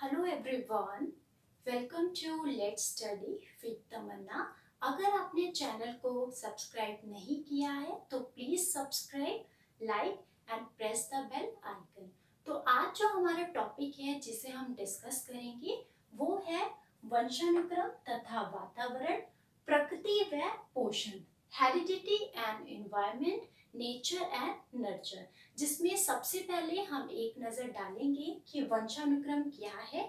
Hello everyone, welcome to let's study with Tamanna. अगर आपने channel को सब्सक्राइब नहीं किया है तो please subscribe, like and press the bell icon. तो आज जो हमारा टॉपिक है जिसे हम डिस्कस करेंगे वो है वंशानुक्रम तथा वातावरण, प्रकृति व पोषण, heredity and environment, nature and nurture. जिसमें सबसे पहले हम एक नजर डालेंगे कि वंशानुक्रम क्या है,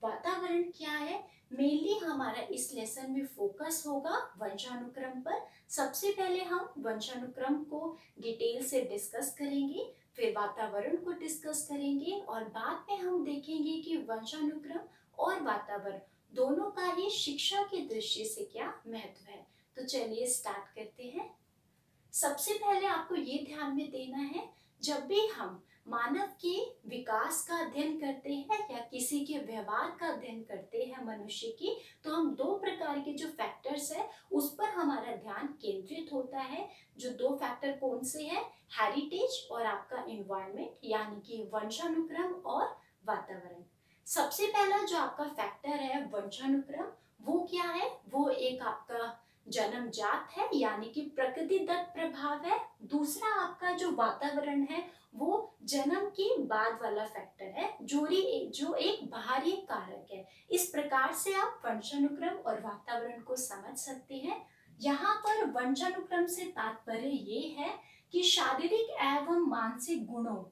वातावरण क्या है। मेनली हमारा इस लेसन में फोकस होगा वंशानुक्रम पर। सबसे पहले हम वंशानुक्रम को डिटेल से डिस्कस करेंगे, फिर वातावरण को डिस्कस करेंगे और बाद में हम देखेंगे कि वंशानुक्रम और वातावरण दोनों का ही शिक्षा की दृष्टि से क्या महत्व है। तो चलिए स्टार्ट करते हैं। सबसे पहले आपको ये ध्यान में देना है, जब भी हम मानव के विकास का अध्ययन करते हैं या किसी के व्यवहार का अध्ययन करते हैं मनुष्य की, तो हम दो प्रकार के जो फैक्टर्स है उस पर हमारा ध्यान केंद्रित होता है। जो दो फैक्टर कौन से हैं? हेरिटेज और आपका एनवायरनमेंट, यानी कि वंशानुक्रम और वातावरण। सबसे पहला जो आपका फैक्टर है वंशानुक्रम, वो क्या है? वो एक आपका जन्मजात है, यानी कि प्रकृतिदत्त प्रभाव है। दूसरा आपका जो वातावरण है वो जन्म के बाद वाला फैक्टर है, जो एक बाहरी कारक है। इस प्रकार से आप वंशानुक्रम और वातावरण को समझ सकते हैं। यहाँ पर वंशानुक्रम से तात्पर्य ये है कि शारीरिक एवं मानसिक गुणों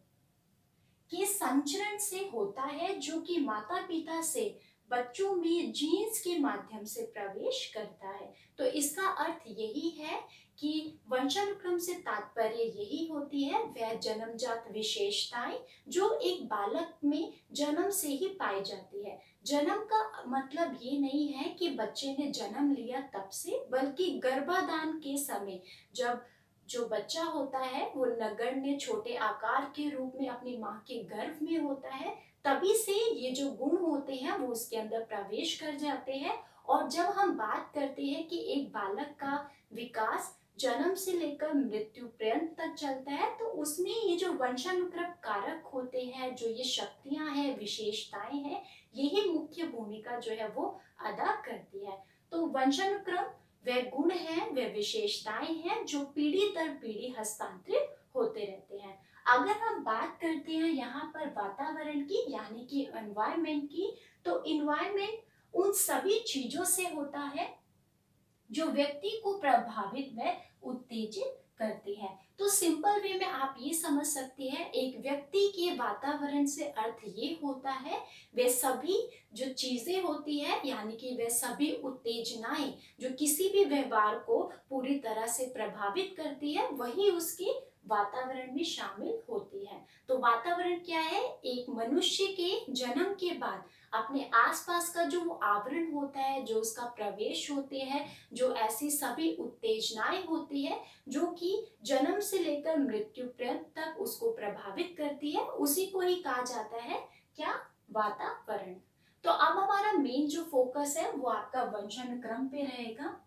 के संचरण से होता है, जो कि माता पिता से बच्चों में जीन्स के माध्यम से प्रवेश करता है। तो इसका अर्थ यही है कि वंशानुक्रम से तात्पर्य यही होती है वह जन्मजात विशेषताएं जो एक बालक में जन्म से ही पाई जाती है। जन्म का मतलब ये नहीं है कि बच्चे ने जन्म लिया तब से, बल्कि गर्भाधान के समय जब जो बच्चा होता है वो नगण्य छोटे आकार के रूप में अपनी माँ के गर्भ में होता है, तभी से ये जो गुण होते हैं वो उसके अंदर प्रवेश कर जाते हैं। और जब हम बात करते हैं कि एक बालक का विकास जन्म से लेकर मृत्यु पर्यंत तक चलता है, तो उसमें ये जो वंशानुक्रम कारक होते हैं, जो ये शक्तियां हैं, विशेषताएं हैं, यही मुख्य भूमिका जो है वो अदा करती है। तो वंशानुक्रम वे गुण हैं, वे विशेषताएं हैं जो पीढ़ी दर पीढ़ी हस्तांतरित होते रहते हैं। अगर हम बात करते हैं यहाँ पर वातावरण की, यानी कि एनवायरनमेंट की, तो एनवायरनमेंट उन सभी चीजों से होता है जो व्यक्ति को प्रभावित व उत्तेजित करती है। तो सिंपल वे में आप ये समझ सकते हैं, एक व्यक्ति के वातावरण से अर्थ ये होता है वे सभी जो चीजें होती है, यानी कि वे सभी उत्तेजनाएं जो किसी भी व्यवहार को पूरी तरह से प्रभावित करती है, वही उसके वातावरण में शामिल होती है। तो वातावरण क्या है? एक मनुष्य के जन्म के बाद अपने आसपास का जो आवरण होता है, जो उसका प्रवेश होते हैं, जो ऐसी सभी उत्तेजनाएं होती है जो कि जन्म से लेकर मृत्यु पर्यंत तक उसको प्रभावित करती है, उसी को ही कहा जाता है क्या? वातावरण। तो अब हमारा मेन जो फोकस है वो आपका वंशानुक्रम पे रहेगा।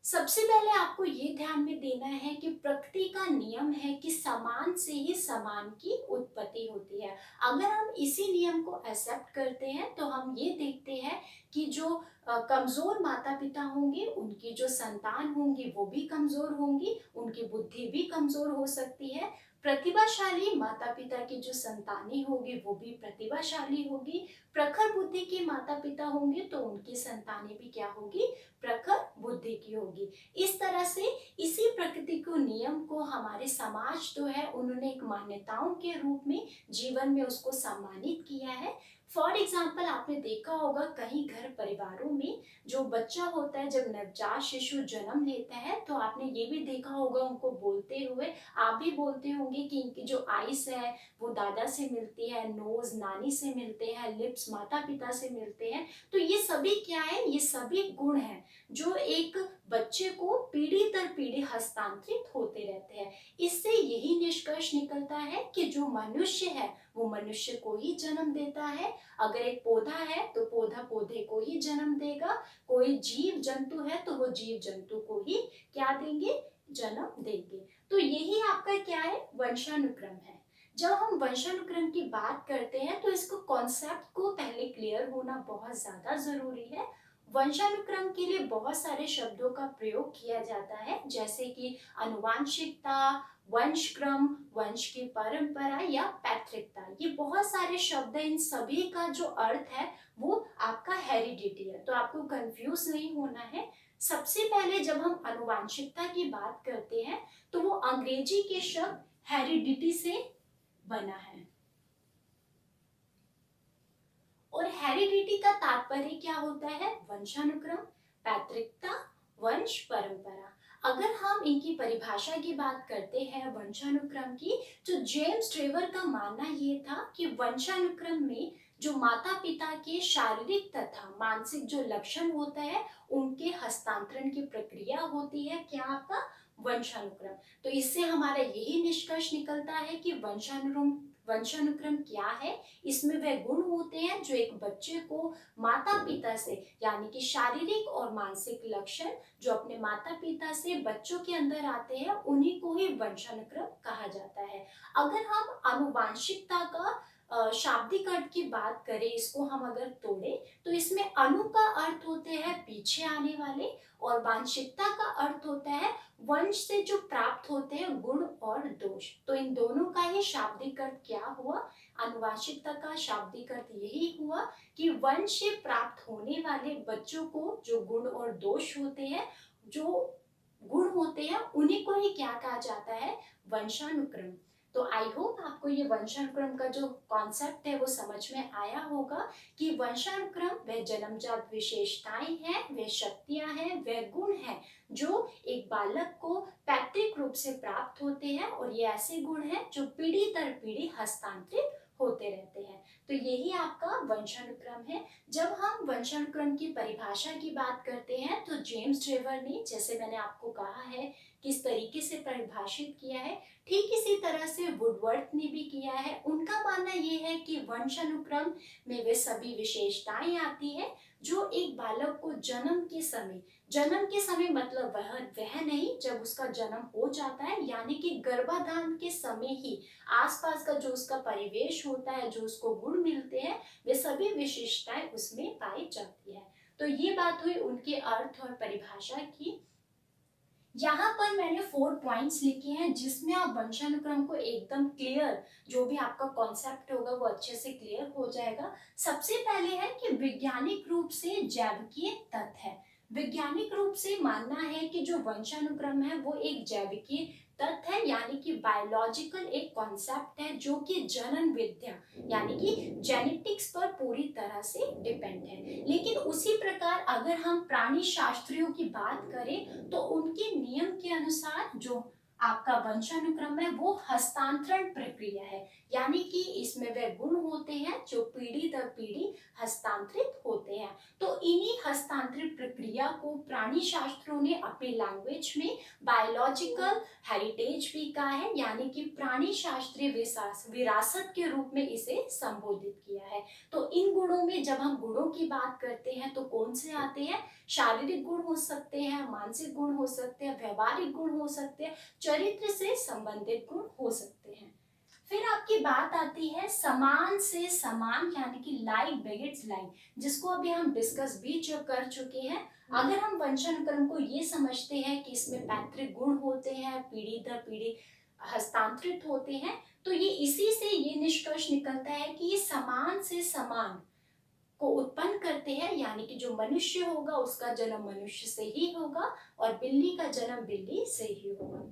सबसे पहले आपको ये ध्यान में देना है कि प्रकृति का नियम है कि समान से ही समान की उत्पत्ति होती है। अगर हम इसी नियम को एक्सेप्ट करते हैं तो हम ये देखते हैं कि जो कमजोर माता पिता होंगे उनकी जो संतान होंगी वो भी कमजोर होंगी, उनकी बुद्धि भी कमजोर हो सकती है। प्रतिभाशाली माता पिता की जो संतानें होगी वो भी प्रतिभाशाली होगी। प्रखर बुद्धि के माता पिता होंगे तो उनकी संतानें भी क्या होगी? प्रखर बुद्धि की होगी। इस तरह से इसी प्रकृति को नियम को हमारे समाज जो है उन्होंने एक मान्यताओं के रूप में जीवन में उसको सम्मानित किया है। फॉर एग्जाम्पल आपने देखा होगा कहीं घर परिवारों में जो बच्चा होता है, जब नवजात शिशु जन्म लेता है तो आपने ये भी देखा होगा उनको बोलते हुए, आप भी बोलते होंगे कि इनकी जो आइस है वो दादा से मिलती है, नोज नानी से मिलते हैं, लिप्स माता पिता से मिलते हैं। तो ये सभी क्या है? ये सभी गुण हैं जो एक बच्चे को पीढ़ी दर पीढ़ी हस्तांतरित होते रहते हैं। इससे यही निष्कर्ष निकलता है कि जो मनुष्य है वो मनुष्य को ही जन्म देता है। अगर एक पौधा है तो पौधा पौधे को ही जन्म देगा, कोई जीव जंतु है तो वो जीव जंतु को ही क्या देंगे? जन्म देंगे। तो यही आपका क्या है? वंशानुक्रम है। जब हम वंशानुक्रम की बात करते हैं तो इसको कॉन्सेप्ट को पहले क्लियर होना बहुत ज्यादा जरूरी है। वंशानुक्रम के लिए बहुत सारे शब्दों का प्रयोग किया जाता है, जैसे कि अनुवांशिकता, वंशक्रम, वंश की परंपरा या पैतृकता। ये बहुत सारे शब्द हैं, इन सभी का जो अर्थ है वो आपका हेरिडिटी है, तो आपको कंफ्यूज नहीं होना है। सबसे पहले जब हम अनुवांशिकता की बात करते हैं तो वो अंग्रेजी के शब्द हेरिडिटी से बना है। और हेरिडिटी का तात्पर्य क्या होता है? वंशानुक्रम, पैतृकता, वंश परंपरा। अगर हम इनकी परिभाषा की बात करते हैं वंशानुक्रम की, तो जेम्स ट्रेवर का मानना ये था कि वंशानुक्रम में जो माता पिता के शारीरिक तथा मानसिक जो लक्षण होता है उनके हस्तांतरण की प्रक्रिया होती है क्या? आपका वंशानुक्रम। तो इससे हमारा यही निष्कर्ष निकलता है कि वंशानुक्रम क्या है? इसमें वह गुण होते हैं जो एक बच्चे को माता पिता से, यानी कि शारीरिक और मानसिक लक्षण जो अपने माता पिता से बच्चों के अंदर आते हैं, उन्हीं को ही वंशानुक्रम कहा जाता है। अगर हम आनुवांशिकता का शाब्दिक अर्थ की बात करें, इसको हम अगर तोड़े तो इसमें अनु का अर्थ होते हैं पीछे आने वाले, और वांशिकता का अर्थ होता है वंश से जो प्राप्त होते हैं गुण और दोष। तो इन दोनों का ही शाब्दिक अर्थ क्या हुआ? आनुवांशिकता का शाब्दिक अर्थ यही हुआ कि वंश से प्राप्त होने वाले बच्चों को जो गुण और दोष होते हैं, जो गुण होते हैं, उन्हीं को ही क्या कहा जाता है? वंशानुक्रम। तो आई होप आपको ये वंशानुक्रम का जो कॉन्सेप्ट है वो समझ में आया होगा कि वंशानुक्रम वह जन्मजात विशेषताएं हैं, वह शक्तियां हैं, वह गुण हैं जो एक बालक को पैतृक रूप से प्राप्त होते हैं, और ये ऐसे गुण हैं जो पीढ़ी दर पीढ़ी हस्तांतरित होते रहते हैं। तो यही आपका वंशानुक्रम है। जब हम वंशानुक्रम की परिभाषा की बात करते हैं तो जेम्स ट्रेवर ने, जैसे मैंने आपको कहा है, किस तरीके से परिभाषित किया है, ठीक इसी तरह से वुडवर्थ ने भी किया है। उनका मानना ये है कि वंशानुक्रम में वे सभी विशेषताएं आती है जो एक बालक को जन्म के समय मतलब वह नहीं, जब उसका जन्म हो जाता है, यानी कि गर्भाधान के समय ही आसपास का जो उसका परिवेश होता है, जो उसको गुण मिलते हैं, वे सभी विशेषताएं उसमें पाई जाती है। तो ये बात हुई उनके अर्थ और परिभाषा की। यहाँ पर मैंने 4 पॉइंट्स लिखे हैं जिसमें आप वंशानुक्रम को एकदम क्लियर, जो भी आपका कॉन्सेप्ट होगा वो अच्छे से क्लियर हो जाएगा। सबसे पहले है कि वैज्ञानिक रूप से जैविकीय तथ्य है। वैज्ञानिक रूप से मानना है कि जो वंशानुक्रम है वो एक जैविकीय तथ्य है, यानी कि बायोलॉजिकल एक कॉन्सेप्ट है जो कि जनन विद्या यानी कि जेनेटिक्स पर पूरी तरह से डिपेंड है। लेकिन उसी प्रकार अगर हम प्राणी शास्त्रियों की बात करें तो उनके नियम के अनुसार जो आपका वंशानुक्रम है वो हस्तांतरण प्रक्रिया है, यानी कि इसमें वे गुण होते हैं जो पीढ़ी दर पीढ़ी हस्तांतरित होते हैं। तो इन्हीं हस्तांतरित प्रक्रिया को प्राणी शास्त्रों ने अपनी लैंग्वेज में बायोलॉजिकल हेरिटेज भी कहा है, यानी कि प्राणी शास्त्रीय विरासत के रूप में इसे संबोधित किया है। तो इन गुणों में जब हम गुणों की बात करते हैं तो कौन से आते हैं? शारीरिक गुण हो सकते हैं, मानसिक गुण हो सकते हैं, व्यवहारिक गुण हो सकते हैं, चरित्र से संबंधित गुण हो सकते हैं। फिर आपकी बात आती है समान से समान, यानी कि लाइक बेगेट्स लाइक, जिसको अभी हम डिस्कस भी कर चुके हैं। अगर हम वंशानुक्रम को ये समझते हैं कि इसमें पैतृक गुण होते हैं, पीढ़ी दर पीढ़ी हस्तांतरित होते हैं, तो ये इसी से ये निष्कर्ष निकलता है कि ये समान से समान को उत्पन्न करते हैं, यानी कि जो मनुष्य होगा उसका जन्म मनुष्य से ही होगा और बिल्ली का जन्म बिल्ली से ही होगा।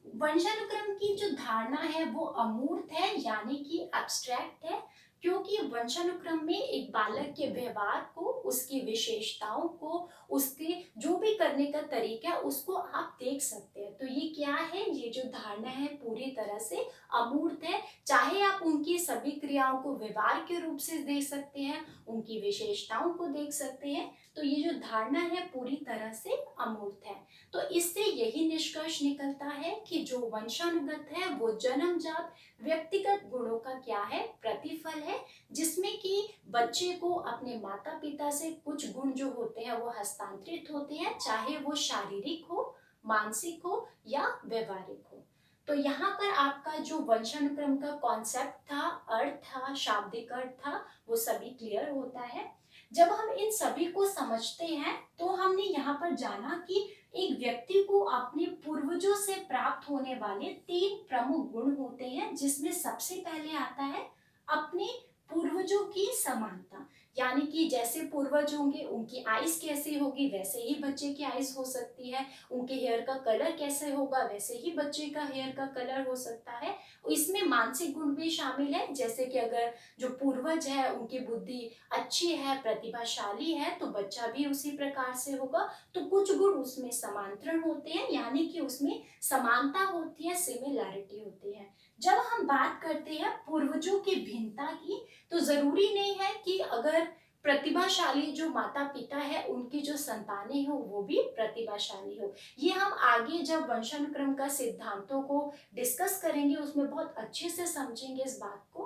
वंशानुक्रम की जो धारणा है वो अमूर्त है, यानी कि एब्स्ट्रैक्ट है, क्योंकि वंशानुक्रम में एक बालक के व्यवहार को, उसकी विशेषताओं को, उसके जो भी करने का तरीका है उसको आप देख सकते हैं। तो ये क्या है? ये जो धारणा है पूरी तरह से अमूर्त है। चाहे आप उनकी सभी क्रियाओं को व्यवहार के रूप से देख सकते हैं, उनकी विशेषताओं को देख सकते हैं, तो ये जो धारणा है पूरी तरह से अमूर्त है। तो इससे यही निष्कर्ष निकलता है कि जो वंशानुगत है वो जन्मजात व्यक्तिगत गुणों का क्या है? प्रतिफल है, जिसमें कि बच्चे को अपने माता पिता से कुछ गुण जो होते हैं वो हस्तांतरित होते हैं, चाहे वो शारीरिक हो, मानसिक हो या व्यवहारिक हो। तो यहाँ पर आपका जो वंशानुक्रम का कॉन्सेप्ट था, अर्थ था, शाब्दिक अर्थ था, वो सभी क्लियर होता है। जब हम इन सभी को समझते हैं तो हमने यहाँ पर जाना कि एक व्यक्ति को अपने पूर्वजों से प्राप्त होने वाले 3 प्रमुख गुण होते हैं, जिसमें सबसे पहले आता है अपने पूर्वजों की समानता। यानी कि जैसे पूर्वज होंगे उनकी आइस कैसी होगी वैसे ही बच्चे की आइस हो सकती है, उनके हेयर का कलर कैसे होगा वैसे ही बच्चे का हेयर का कलर हो सकता है। इसमें मानसिक गुण भी शामिल है, जैसे कि अगर जो पूर्वज है उनकी बुद्धि अच्छी है, प्रतिभाशाली है, तो बच्चा भी उसी प्रकार से होगा। तो कुछ गुण उसमें समांतरण होते हैं, यानी कि उसमें समानता होती है, सिमिलैरिटी होती है। जब हम बात करते हैं पूर्वजों की भिन्नता की, तो जरूरी नहीं है कि अगर प्रतिभाशाली जो माता पिता है उनकी जो संतानें हो वो भी प्रतिभाशाली हो। ये हम आगे जब वंशानुक्रम का सिद्धांतों को डिस्कस करेंगे उसमें बहुत अच्छे से समझेंगे इस बात को।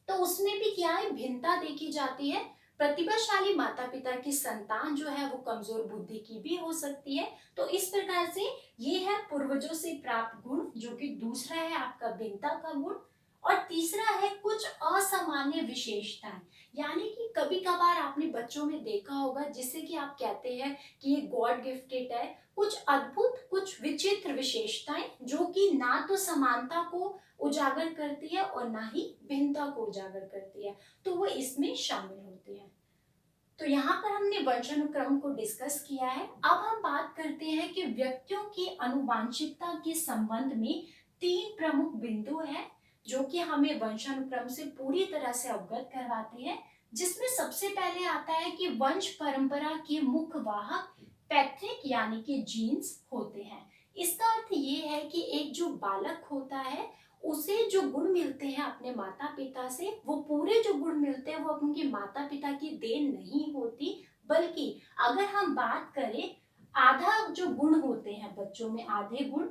तो उसमें भी क्या है, भिन्नता देखी जाती है। प्रतिभाशाली माता पिता की संतान जो है वो कमजोर बुद्धि की भी हो सकती है। तो इस प्रकार से ये है पूर्वजों से प्राप्त गुण, जो कि दूसरा है आपका भिन्नता का गुण। और तीसरा है कुछ असामान्य विशेषताएं, यानी कि कभी कभार आपने बच्चों में देखा होगा जिससे कि आप कहते हैं कि ये गॉड गिफ्टेड है, कुछ अद्भुत कुछ विचित्र विशेषताएं जो कि ना तो समानता को उजागर करती है और ना ही भिन्नता को उजागर करती है, तो वो इसमें शामिल होती है। तो यहाँ पर हमने वंशानुक्रम को डिस्कस किया है। अब हम बात करते हैं कि व्यक्तियों की आनुवांशिकता के संबंध में 3 प्रमुख बिंदु हैं जो कि हमें वंशानुक्रम से पूरी तरह से अवगत करवाते हैं, जिसमें सबसे पहले आता है कि वंश परंपरा के मुख्य वाहक पैतृक यानी कि जीन्स होते हैं। इसका अर्थ ये है कि एक जो बालक होता है उसे जो गुण मिलते हैं अपने माता पिता से, वो पूरे जो गुण मिलते हैं वो उनके माता पिता की देन नहीं होती, बल्कि अगर हम बात करें आधा जो गुण होते हैं बच्चों में, आधे गुण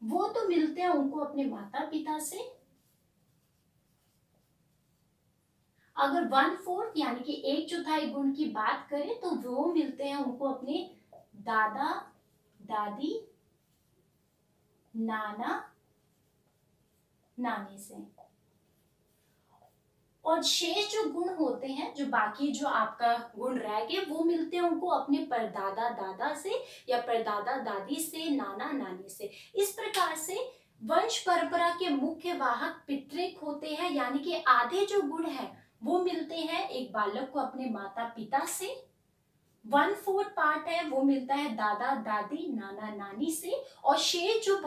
वो तो मिलते हैं उनको अपने माता पिता से। अगर 1/4 यानी कि 1/4 गुण की बात करें तो वो मिलते हैं उनको अपने दादा दादी नाना नानी से। और शेष जो गुण होते हैं, जो बाकी जो आपका गुण रह गए, वो मिलते हैं उनको अपने परदादा दादा से या परदादा दादी से, नाना नानी से। इस प्रकार से वंश परंपरा के मुख्य वाहक पितृक होते हैं, यानी कि आधे जो गुण है वो मिलते हैं एक बालक को अपने माता पिता से। 1/4 पार्ट है वो मिलता है दादा दादी नाना नानी से। और शेष जो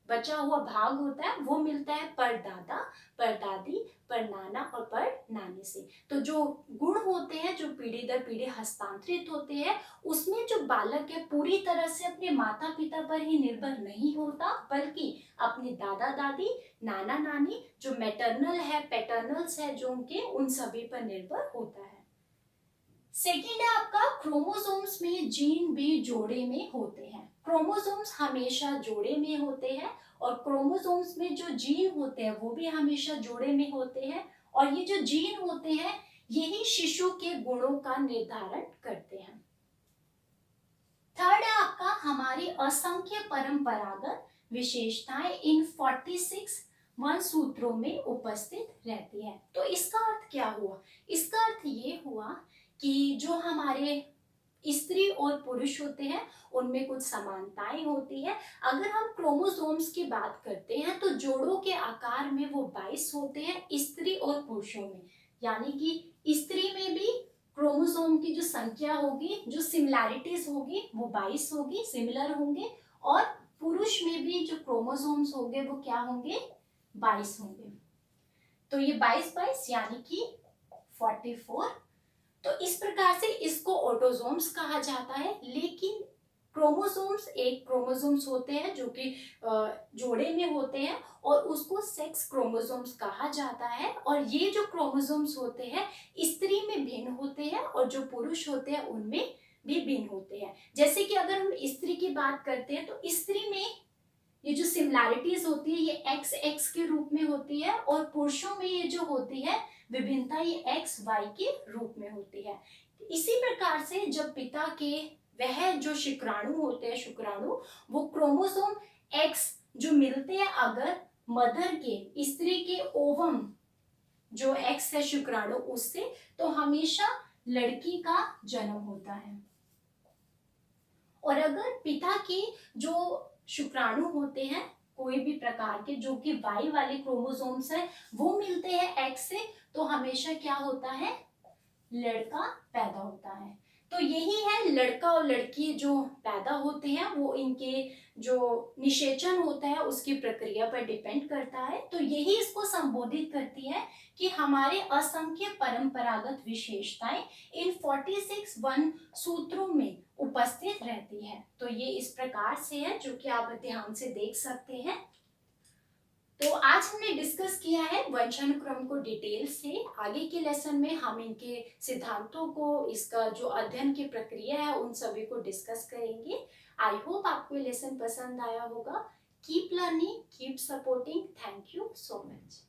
बचा हुआ भाग होता है वो मिलता है परदादा परदादी परनाना और परनानी से। तो जो गुण होते हैं जो पीढ़ी दर पीढ़ी हस्तांतरित होते हैं, उसमें जो बालक है पूरी तरह से अपने माता पिता पर ही निर्भर नहीं होता, बल्कि अपने दादा दादी नाना नानी जो मैटरनल है पैटर्नल्स है जो उनके, उन सभी पर निर्भर होता है। सेकेंड है आपका क्रोमोसोम्स में जीन भी जोड़े में होते हैं। क्रोमोसोम्स हमेशा जोड़े में होते हैं और क्रोमोसोम्स में जो जीन होते हैं वो भी हमेशा जोड़े में होते हैं। और ये जो जीन होते हैं यही शिशु के गुणों का निर्धारण करते हैं। थर्ड है आपका हमारी असंख्य परंपरागत विशेषताएं इन 46 वंशसूत्रों में उपस्थित रहती है। तो इसका अर्थ क्या हुआ? इसका अर्थ ये हुआ कि जो हमारे स्त्री और पुरुष होते हैं उनमें कुछ समानताएं होती है। अगर हम क्रोमोसोम्स की बात करते हैं तो जोड़ों के आकार में वो 22 होते हैं स्त्री और पुरुषों में, यानी कि स्त्री में भी क्रोमोसोम की जो संख्या होगी, जो सिमिलैरिटीज होगी वो 22 होगी, सिमिलर होंगे। और पुरुष में भी जो क्रोमोसोम्स होंगे वो क्या होंगे? 22 होंगे। तो ये 22 यानी कि 44। तो इस प्रकार से इसको ऑटोसोम्स कहा जाता है। लेकिन क्रोमोसोम्स, एक क्रोमोसोम्स होते हैं जो कि जोड़े में होते हैं और उसको सेक्स क्रोमोसोम्स कहा जाता है। और ये जो क्रोमोसोम्स होते हैं स्त्री में भिन्न होते हैं और जो पुरुष होते हैं उनमें भी भिन्न होते हैं। जैसे कि अगर हम स्त्री की बात करते हैं तो स्त्री में ये जो सिमिलैरिटीज होती है ये एक्स एक्स के रूप में होती है और पुरुषों में ये जो होती है विभिन्नता ये एक्स वाई के रूप में होती है। इसी प्रकार से जब पिता के वह जो शुक्राणु होते हैं, शुक्राणु वो क्रोमोसोम एक्स जो मिलते हैं अगर मदर के, स्त्री के ओवम जो एक्स है शुक्राणु उससे, तो हमेशा लड़की का जन्म होता है। और अगर पिता के जो शुक्राणु होते हैं कोई भी प्रकार के जो कि वाई वाले क्रोमोसोम्स है वो मिलते हैं एक्स से, तो हमेशा क्या होता है, लड़का पैदा होता है। तो यही है, लड़का और लड़की जो पैदा होते हैं वो इनके जो निषेचन होता है उसकी प्रक्रिया पर डिपेंड करता है। तो यही इसको संबोधित करती है कि हमारे असंख्य परंपरागत विशेषताएं इन 46 वन सूत्रों में उपस्थित रहती है। तो ये इस प्रकार से है जो कि आप ध्यान से देख सकते हैं। तो आज हमने डिस्कस किया है वंशानुक्रम को डिटेल से। आगे के लेसन में हम इनके सिद्धांतों को, इसका जो अध्ययन की प्रक्रिया है उन सभी को डिस्कस करेंगे। आई होप आपको ये लेसन पसंद आया होगा। Keep learning, keep supporting. Thank you so much.